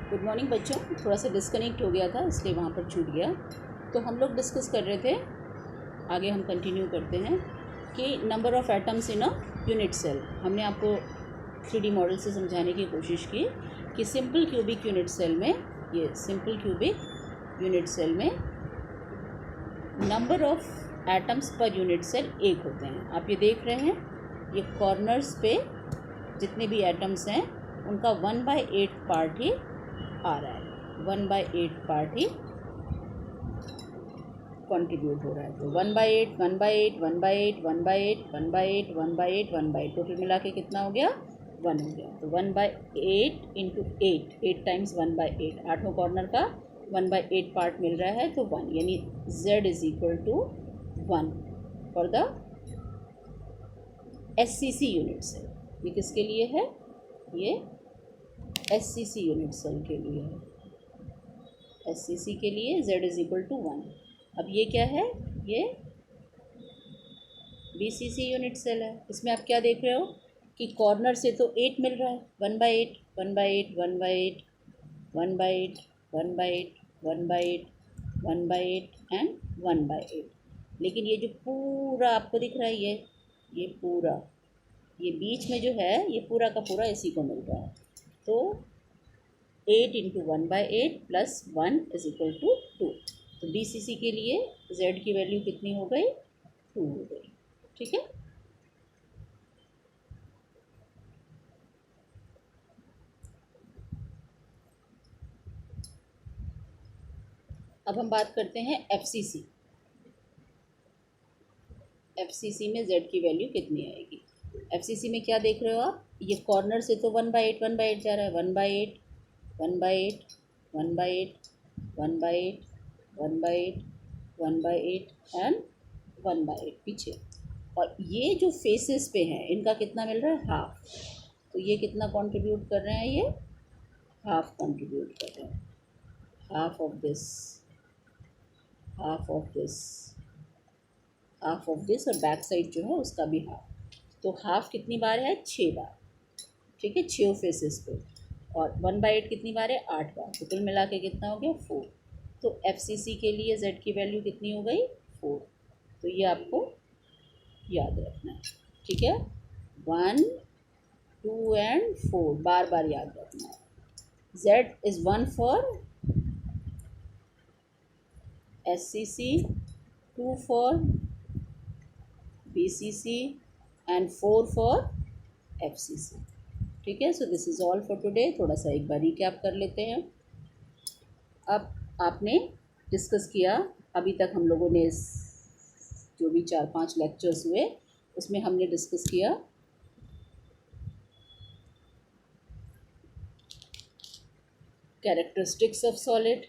Good morning बच्चों। थोड़ा सा डिस्कनेक्ट हो गया था इसलिए वहाँ पर छूट गया। तो हम लोग डिस्कस कर रहे थे, आगे हम कंटिन्यू करते हैं कि number of atoms in a unit cell. हमने आपको 3D मॉडल से समझाने की कोशिश की कि सिंपल क्यूबिक यूनिट सेल में, ये सिंपल क्यूबिक यूनिट सेल में number of atoms per unit cell 1 होते हैं। आप ये देख रहे हैं, ये कॉर्नर्स पे जितने भी एटम्स हैं उनका 1/8 पार्ट ही आ रहा है, 1/8 पार्ट ही कंट्रीब्यूट हो रहा है। तो 1/8 1/8 1/8 1/8 1/8 1/8 1/8 टोटल मिला के कितना हो गया? 1 हो गया। तो 1/8 इंटू 8 टाइम्स 1/8, 8 कॉर्नर का 1/8 पार्ट मिल रहा है, तो 1, यानी z is equal to 1 for the SCC unit cell. ये किसके लिए है? ये SCC यूनिट सेल के लिए है। SCC के लिए z इज इक्वल टू 1। अब ये क्या है? ये BCC यूनिट सेल है। इसमें आप क्या देख रहे हो कि कॉर्नर से तो 8 मिल रहा है, 1/8 1/8 1/8 1/8 1/8 1/8 1/8 एंड 1/8। लेकिन ये जो पूरा आपको दिख रहा है, ये पूरा, ये बीच में जो है, ये पूरा का पूरा इसी को मिल रहा है। तो 8 into 1/8 plus 1 is equal to 2। तो BCC के लिए z की वैल्यू कितनी हो गई? 2 हो गई। ठीक है। अब हम बात करते हैं FCC। FCC में z की वैल्यू कितनी आएगी? FCC में क्या देख रहे हो आप? ये कॉर्नर से तो 1/8 1/8 जा रहा है, 1/8 1/8 1/8 1/8 1/8 1/8 एंड 1/8 पीछे। और ये जो फेसेस पे हैं इनका कितना मिल रहा है? हाफ। तो ये कितना कंट्रीब्यूट कर रहे हैं? ये हाफ कंट्रीब्यूट कर रहे हैं। Half of this, half of this, half of this, और बैक साइड जो है उसका भी हाफ। तो हाफ कितनी बार है? 6 बार। ठीक है, 6 फेसेस पे। और 1/8 कितनी बार है? 8 बार। तो कुल मिला के कितना हो गया? 4। तो FCC के लिए z की वैल्यू कितनी हो गई? 4। तो ये आपको याद रखना है। ठीक है, 1 2 एंड 4 बार बार याद रखना है। Z is 1 for SCC, 2 for BCC and 4 for FCC। ठीक है, so this is all for today. थोड़ा सा एक बार रिकैप कर लेते हैं। अब आपने डिस्कस किया, अभी तक हम लोगों ने इस जो भी 4-5 लेक्चर्स हुए उसमें हमने डिस्कस किया characteristics of solid,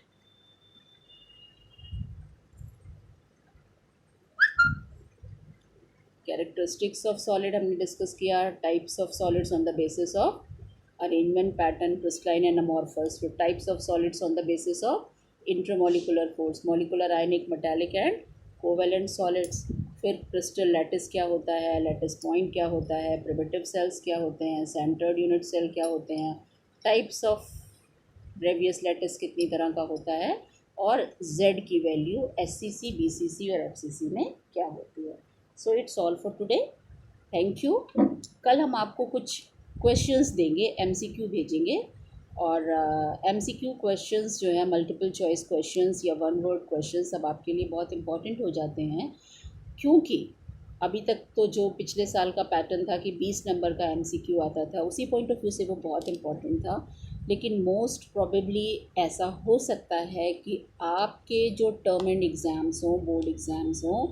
characteristics of solid हमने डिस्कस किया, types of solids on the basis of arrangement pattern, crystalline and amorphous, फिर types of solids on the basis of intermolecular force, molecular ionic metallic and covalent solids, फिर crystal lattice क्या होता है, lattice point क्या होता है, primitive sales क्या होते हैं, सेंटर्ड यूनिट सेल क्या होते हैं, टाइप्स ऑफ ब्रेवियस लैटिस कितनी तरह का होता है, और z की वैल्यू SCC, BCC और FCC में क्या होती है। So it's all for today. Thank you. कल हम आपको कुछ क्वेश्चंस देंगे, MCQ भेजेंगे, और MCQ क्वेश्चंस जो है मल्टीपल चॉइस क्वेश्चंस या वन वर्ड क्वेश्चंस सब आपके लिए बहुत इंपॉर्टेंट हो जाते हैं, क्योंकि अभी तक तो जो पिछले साल का पैटर्न था कि 20 नंबर का MCQ आता था, उसी पॉइंट ऑफ व्यू से वो बहुत इम्पॉर्टेंट था। लेकिन मोस्ट प्रोबेबली ऐसा हो सकता है कि आपके जो टर्म एंड एग्ज़ाम्स हों, बोर्ड एग्ज़ाम्स हों,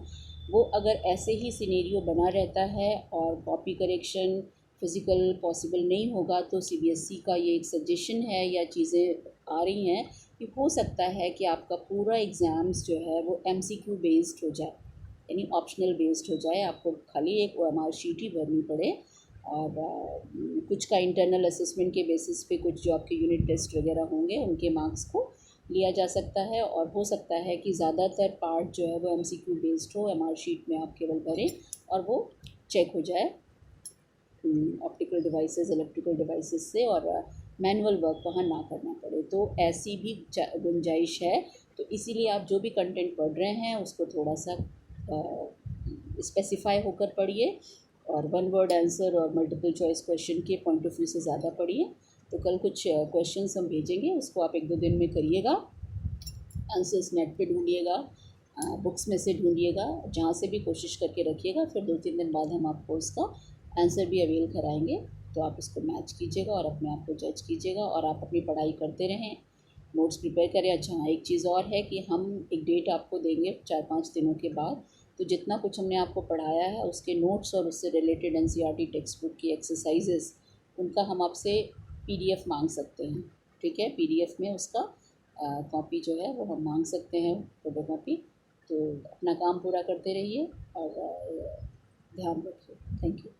वो अगर ऐसे ही सिनेरियो बना रहता है और कॉपी करेक्शन फिज़िकल पॉसिबल नहीं होगा, तो CBSE का ये एक सजेशन है या चीज़ें आ रही हैं कि हो सकता है कि आपका पूरा एग्ज़ाम्स जो है वो MCQ बेस्ड हो जाए, यानी ऑप्शनल बेस्ड हो जाए। आपको खाली एक OMR शीट ही भरनी पड़े, और कुछ का इंटरनल असेसमेंट के बेसिस पे कुछ जो आपके यूनिट टेस्ट वगैरह होंगे उनके मार्क्स को लिया जा सकता है। और हो सकता है कि ज़्यादातर पार्ट जो है वो MCQ बेस्ड हो, MR शीट में आप केवल भरें और वो चेक हो जाए ऑप्टिकल डिवाइसेस, इलेक्ट्रिकल डिवाइसेस से, और मैनुअल वर्क वहाँ ना करना पड़े। तो ऐसी भी गुंजाइश है। तो इसीलिए आप जो भी कंटेंट पढ़ रहे हैं उसको थोड़ा सा स्पेसिफाई होकर पढ़िए, और वन वर्ड आंसर और मल्टीपल चॉइस क्वेश्चन के पॉइंट ऑफ व्यू से ज़्यादा पढ़िए। तो कल कुछ क्वेश्चंस हम भेजेंगे, उसको आप 1-2 दिन में करिएगा। आंसर्स नेट पे ढूंढिएगा, बुक्स में से ढूंढिएगा, जहाँ से भी कोशिश करके रखिएगा। फिर 2-3 दिन बाद हम आपको उसका आंसर भी अवेल कराएंगे। तो आप उसको मैच कीजिएगा और अपने आप को जज कीजिएगा, और आप अपनी पढ़ाई करते रहें, नोट्स प्रिपेयर करें। अच्छा हाँ, एक चीज़ और है कि हम एक डेट आपको देंगे 4-5 दिनों के बाद। तो जितना कुछ हमने आपको पढ़ाया है उसके नोट्स और उससे रिलेटेड एनसीईआरटी टेक्स्ट बुक की एक्सरसाइजेस, उनका हम आपसे पीडीएफ मांग सकते हैं। ठीक है, पीडीएफ में उसका कॉपी जो है वो हम मांग सकते हैं, फोटो कॉपी। तो अपना काम पूरा करते रहिए और ध्यान रखिए। Thank you.